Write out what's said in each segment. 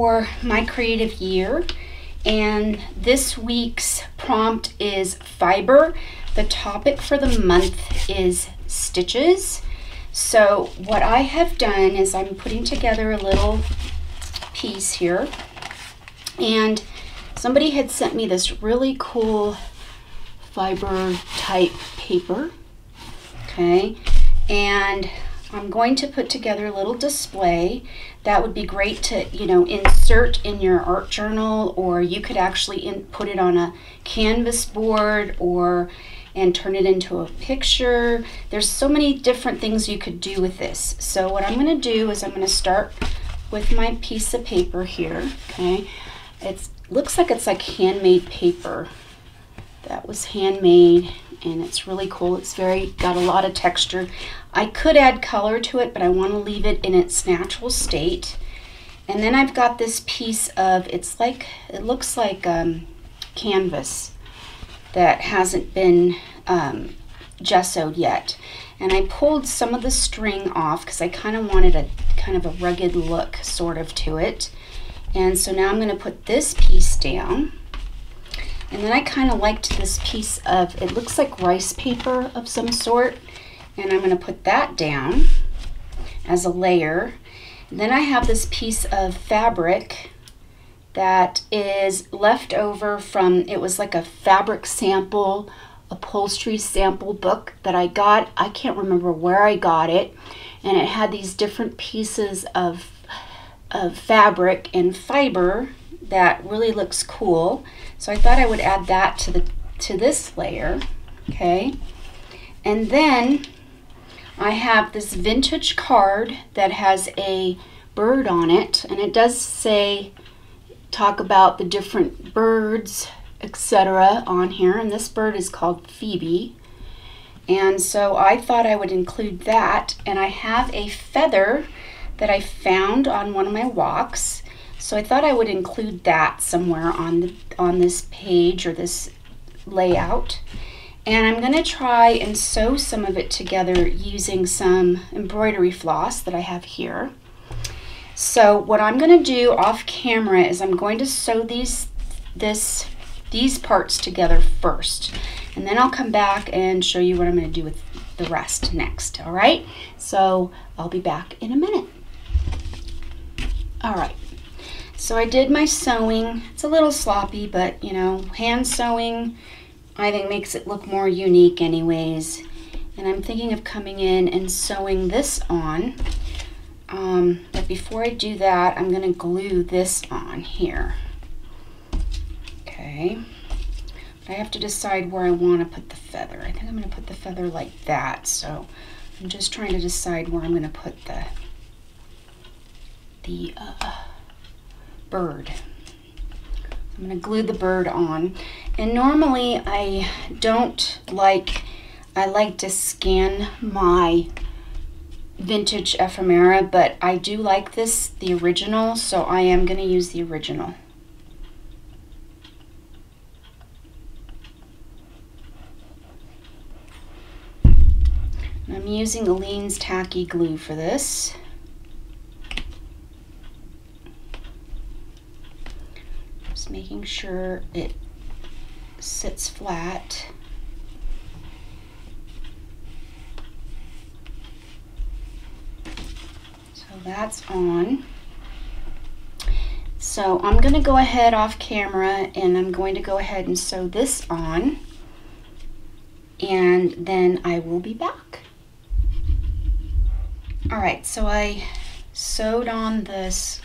for My Creative Year, and this week's prompt is fiber. The topic for the month is stitches. So what I have done is I'm putting together a little piece here, and somebody had sent me this really cool fiber type paper, okay, and I'm going to put together a little display that would be great to, insert in your art journal, or you could actually put it on a canvas board and turn it into a picture. There's so many different things you could do with this. So what I'm going to do is I'm going to start with my piece of paper here, okay. It looks like it's like handmade paper. That was handmade, and it's really cool. It's got a lot of texture. I could add color to it, but I want to leave it in its natural state. And then I've got this piece of, it looks like canvas that hasn't been gessoed yet. And I pulled some of the string off because I kind of wanted a rugged look sort of to it. And so now I'm going to put this piece down. And then I kind of liked this piece of, it looks like rice paper of some sort. And I'm going to put that down as a layer. And then I have this piece of fabric that is left over from, it was like a fabric sample, upholstery sample book that I got. I can't remember where I got it. And it had these different pieces of fabric and fiber that really looks cool. So I thought I would add that to this layer, okay? And then I have this vintage card that has a bird on it, and it does talk about the different birds, etc. on here, and this bird is called Phoebe. And so I thought I would include that, and I have a feather that I found on one of my walks. So I thought I would include that somewhere on this page or this layout. And I'm going to try and sew some of it together using some embroidery floss that I have here. So what I'm going to do off camera is I'm going to sew these parts together first. And then I'll come back and show you what I'm going to do with the rest next. All right? So I'll be back in a minute. All right. So I did my sewing. It's a little sloppy, but hand sewing I think makes it look more unique anyways. And I'm thinking of coming in and sewing this on. But before I do that, I'm going to glue this on here. Okay. But I have to decide where I want to put the feather. I think I'm going to put the feather like that. So I'm just trying to decide where I'm going to put the bird. I'm going to glue the bird on. And normally I like to scan my vintage ephemera, but I do like the original, so I am going to use the original. And I'm using Aleene's tacky glue for this. Making sure it sits flat. So that's on. So I'm going to go ahead off camera and I'm going to go ahead and sew this on, and then I will be back. All right, so I sewed on this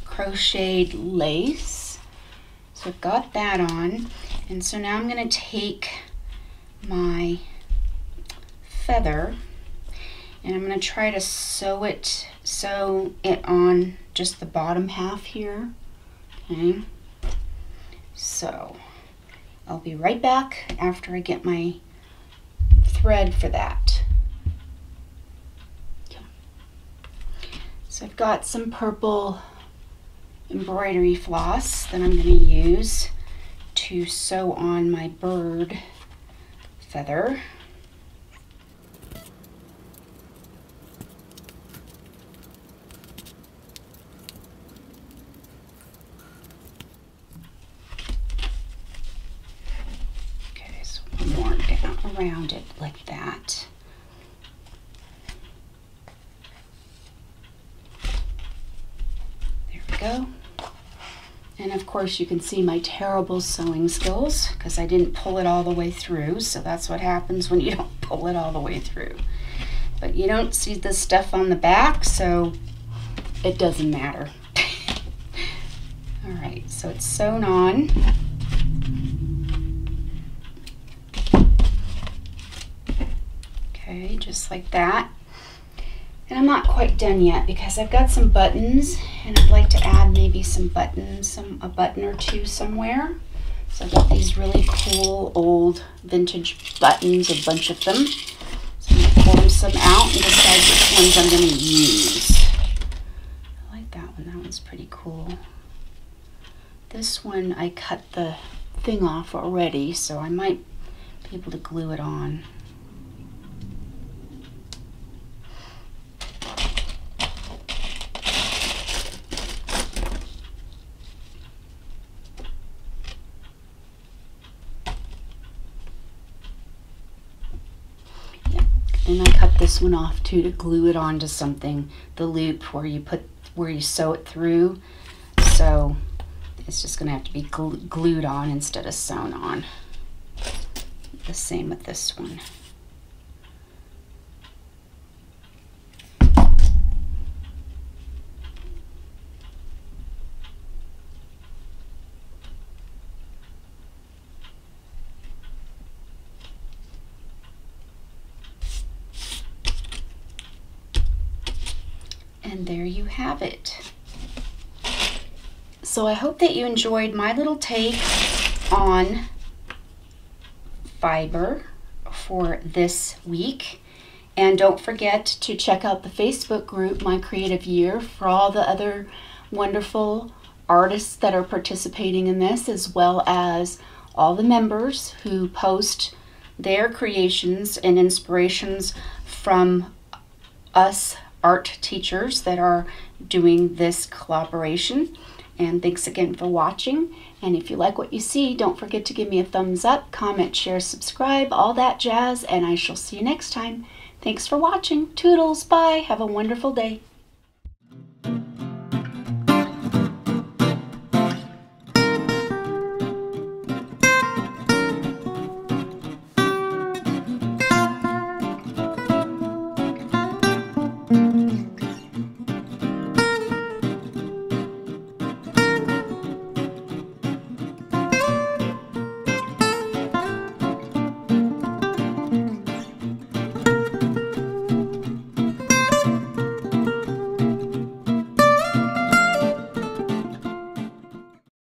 crocheted lace. So I've got that on, and so now I'm going to take my feather and I'm going to try to sew it on just the bottom half here. Okay, so I'll be right back after I get my thread for that. Okay. So I've got some purple embroidery floss that I'm going to use to sew on my bird feather. around it like that. There we go. And of course you can see my terrible sewing skills because I didn't pull it all the way through. So that's what happens when you don't pull it all the way through. But you don't see the stuff on the back, so it doesn't matter. All right, so it's sewn on. Okay, just like that. And I'm not quite done yet because I've got some buttons and I'd like to add maybe some buttons, a button or two somewhere. So I've got these really cool old vintage buttons, a bunch of them. So I'm gonna pull some out and decide which ones I'm gonna use. I like that one, that one's pretty cool. This one I cut the thing off already, so I might be able to glue it on. And I cut this one off too to glue it onto something, the loop where you sew it through. So it's just gonna have to be glued on instead of sewn on. The same with this one. And there you have it. So I hope that you enjoyed my little take on fiber for this week. And don't forget to check out the Facebook group, My Creative Year, for all the other wonderful artists that are participating in this, as well as all the members who post their creations and inspirations from us art teachers that are doing this collaboration. And thanks again for watching. And if you like what you see, don't forget to give me a thumbs up, comment, share, subscribe, all that jazz, and I shall see you next time. Thanks for watching. Toodles, bye. Have a wonderful day.